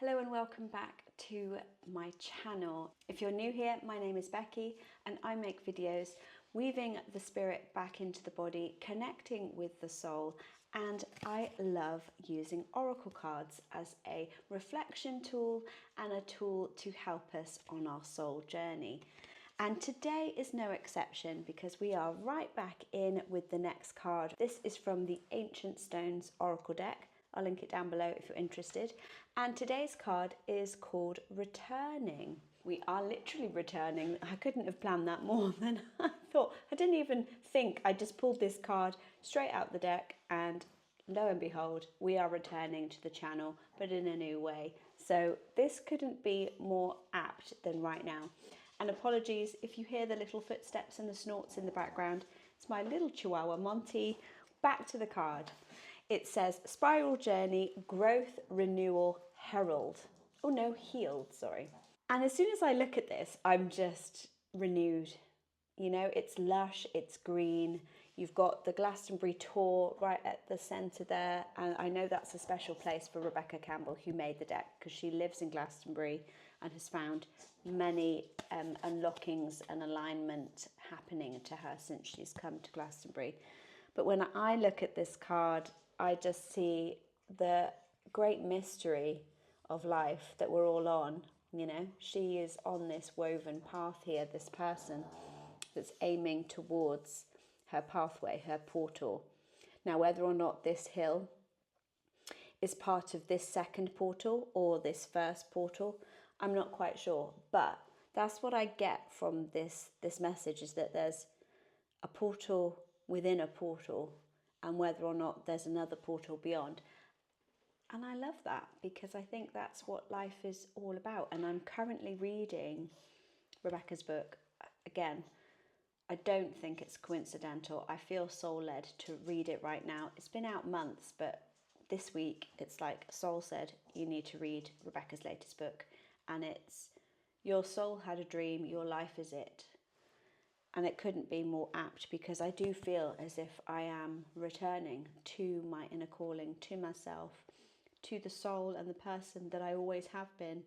Hello and welcome back to my channel. If you're new here, my name is Becky and I make videos weaving the spirit back into the body, connecting with the soul, and I love using oracle cards as a reflection tool and a tool to help us on our soul journey. And today is no exception because we are right back in with the next card. This is from the Ancient Stones Oracle deck. I'll link it down below if you're interested. And today's card is called Returning. We are literally returning. I couldn't have planned that more than I thought. I didn't even think. I just pulled this card straight out the deck and lo and behold, we are returning to the channel, but in a new way. So this couldn't be more apt than right now. And apologies if you hear the little footsteps and the snorts in the background. It's my little chihuahua, Monty. Back to the card. It says Spiral Journey, Growth, Renewal, Herald. Oh no, Healed, sorry. And as soon as I look at this, I'm just renewed. You know, it's lush, it's green. You've got the Glastonbury tour right at the centre there. And I know that's a special place for Rebecca Campbell, who made the deck, because she lives in Glastonbury and has found many unlockings and alignment happening to her since she's come to Glastonbury. But when I look at this card, I just see the great mystery of life that we're all on. You know, she is on this woven path here, this person that's aiming towards her pathway, her portal. Now, whether or not this hill is part of this second portal or this first portal, I'm not quite sure. But that's what I get from this message, is that there's a portal within a portal, and whether or not there's another portal beyond. And I love that because I think that's what life is all about. And I'm currently reading Rebecca's book. Again, I don't think it's coincidental. I feel soul-led to read it right now. It's been out months, but this week it's like soul said, you need to read Rebecca's latest book. And it's Your Soul Had a Dream, Your Life Is It. And it couldn't be more apt, because I do feel as if I am returning to my inner calling, to myself, to the soul and the person that I always have been.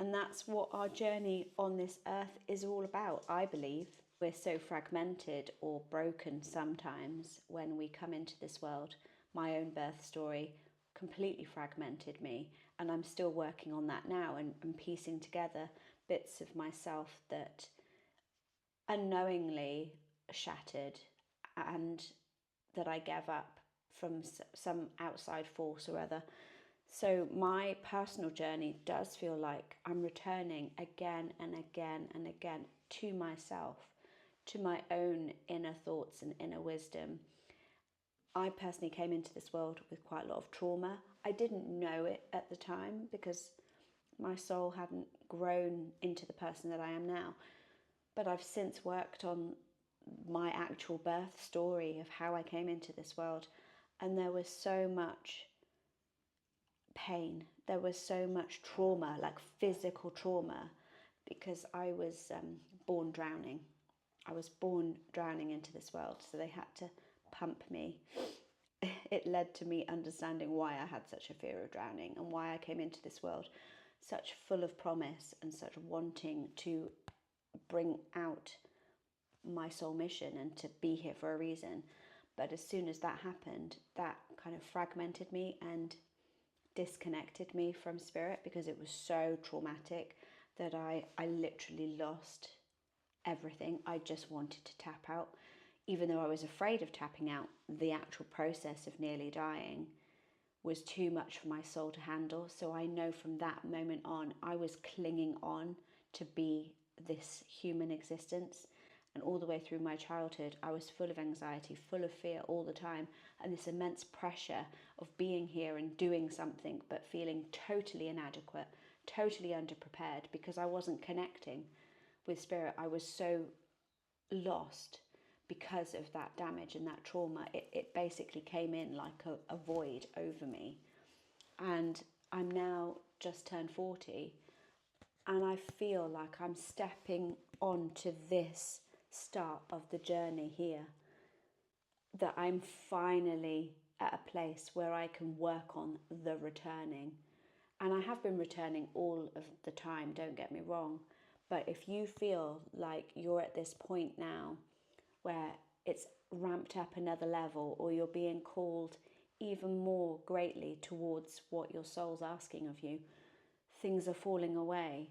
And that's what our journey on this earth is all about, I believe. We're so fragmented or broken sometimes when we come into this world. My own birth story completely fragmented me, and I'm still working on that now and piecing together bits of myself that unknowingly shattered and that I gave up from some outside force or other. So my personal journey does feel like I'm returning again and again and again to myself, to my own inner thoughts and inner wisdom. I personally came into this world with quite a lot of trauma. I didn't know it at the time because my soul hadn't grown into the person that I am now. But I've since worked on my actual birth story of how I came into this world. And there was so much pain. There was so much trauma, like physical trauma, because I was born drowning. I was born drowning into this world. So they had to pump me. It led to me understanding why I had such a fear of drowning and why I came into this world such full of promise and such wanting to bring out my soul mission and to be here for a reason. But as soon as that happened, that kind of fragmented me and disconnected me from spirit, because it was so traumatic that I literally lost everything. I just wanted to tap out. Even though I was afraid of tapping out, the actual process of nearly dying was too much for my soul to handle. So I know from that moment on, I was clinging on to be this human existence. And all the way through my childhood, I was full of anxiety, full of fear all the time, and this immense pressure of being here and doing something, but feeling totally inadequate, totally underprepared, because I wasn't connecting with spirit. I was so lost because of that damage and that trauma. It basically came in like a void over me. And I'm now just turned 40, and I feel like I'm stepping onto this start of the journey here, that I'm finally at a place where I can work on the returning. And I have been returning all of the time, don't get me wrong. But if you feel like you're at this point now where it's ramped up another level, or you're being called even more greatly towards what your soul's asking of you, things are falling away,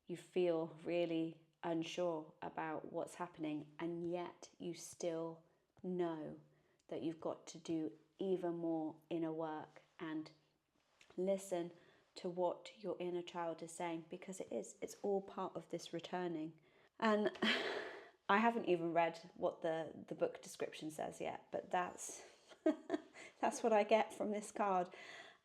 you feel really unsure about what's happening, and yet you still know that you've got to do even more inner work and listen to what your inner child is saying, because it's all part of this returning. And I haven't even read what the book description says yet, but that's that's what I get from this card.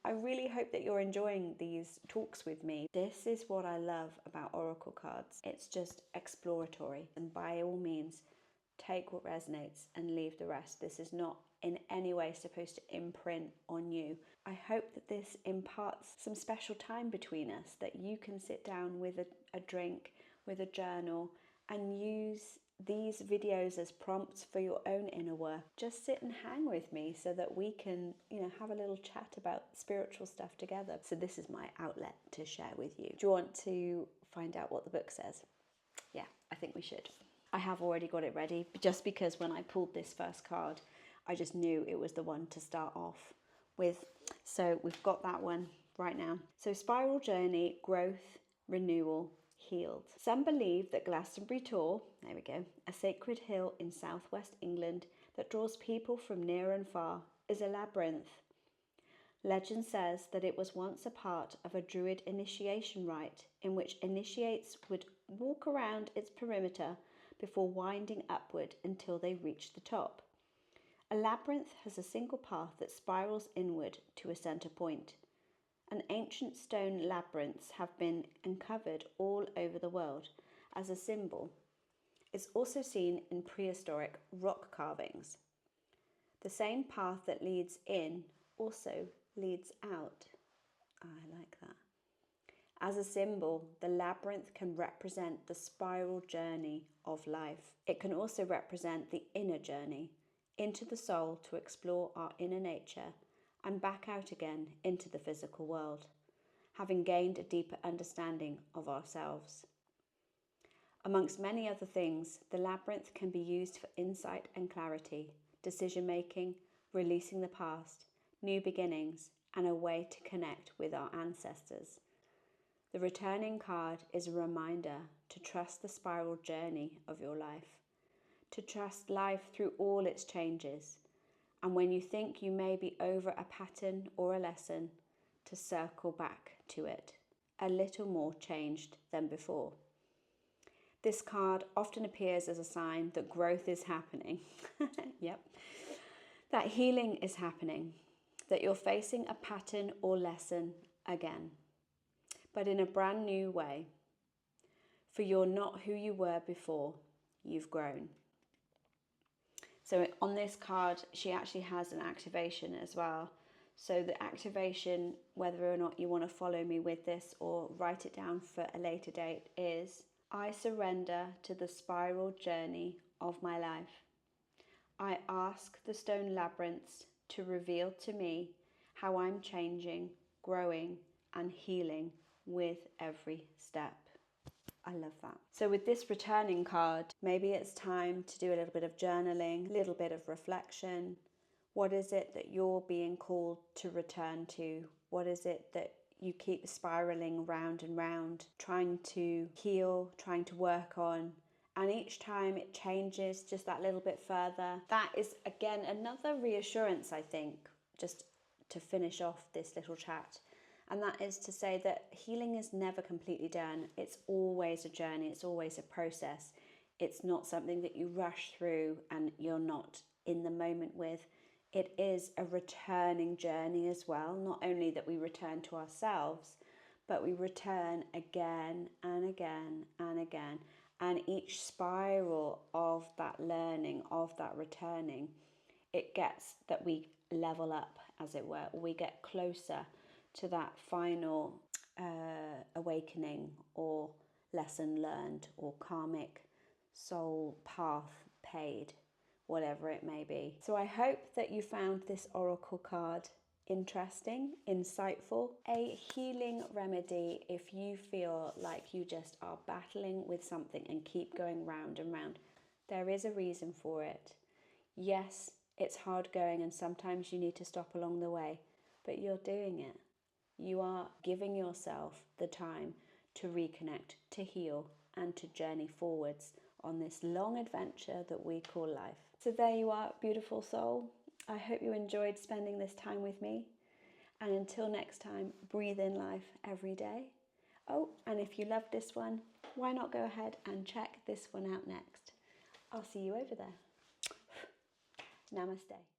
I really hope that you're enjoying these talks with me. This is what I love about oracle cards. It's just exploratory, and by all means, take what resonates and leave the rest. This is not in any way supposed to imprint on you. I hope that this imparts some special time between us, that you can sit down with a drink, with a journal, and use these videos as prompts for your own inner work. Just sit and hang with me so that we can, have a little chat about spiritual stuff together. So this is my outlet to share with you. Do you want to find out what the book says? Yeah, I think we should. I have already got it ready, just because when I pulled this first card, I just knew it was the one to start off with. So we've got that one right now. So spiral journey, growth, renewal, healed. Some believe that Glastonbury Tor, there we go, a sacred hill in southwest England that draws people from near and far, is a labyrinth. Legend says that it was once a part of a druid initiation rite in which initiates would walk around its perimeter before winding upward until they reached the top. A labyrinth has a single path that spirals inward to a centre point. And ancient stone labyrinths have been uncovered all over the world as a symbol. It's also seen in prehistoric rock carvings. The same path that leads in also leads out. I like that. As a symbol, the labyrinth can represent the spiral journey of life. It can also represent the inner journey, into the soul to explore our inner nature and back out again into the physical world, having gained a deeper understanding of ourselves. Amongst many other things, the labyrinth can be used for insight and clarity, decision-making, releasing the past, new beginnings, and a way to connect with our ancestors. The returning card is a reminder to trust the spiral journey of your life, to trust life through all its changes, and when you think you may be over a pattern or a lesson, to circle back to it, a little more changed than before. This card often appears as a sign that growth is happening. Yep. That healing is happening, that you're facing a pattern or lesson again, but in a brand new way. For you're not who you were before, you've grown. So on this card, she actually has an activation as well. So the activation, whether or not you want to follow me with this or write it down for a later date, is: I surrender to the spiral journey of my life. I ask the stone labyrinths to reveal to me how I'm changing, growing, and healing with every step. I love that. So with this returning card, maybe it's time to do a little bit of journaling, a little bit of reflection. What is it that you're being called to return to? What is it that you keep spiraling round and round, trying to heal, trying to work on? And each time it changes just that little bit further. That is, again, another reassurance, I think, just to finish off this little chat. And that is to say that healing is never completely done. It's always a journey. It's always a process. It's not something that you rush through and you're not in the moment with. It is a returning journey as well. Not only that we return to ourselves, but we return again and again and again. And each spiral of that learning, of that returning, it gets that we level up, as it were. We get closer to that final awakening or lesson learned or karmic soul path paid, whatever it may be. So I hope that you found this oracle card interesting, insightful, a healing remedy if you feel like you just are battling with something and keep going round and round. There is a reason for it. Yes, it's hard going and sometimes you need to stop along the way, but you're doing it. You are giving yourself the time to reconnect, to heal, and to journey forwards on this long adventure that we call life. So there you are, beautiful soul. I hope you enjoyed spending this time with me. And until next time, breathe in life every day. Oh, and if you love this one, why not go ahead and check this one out next? I'll see you over there. Namaste.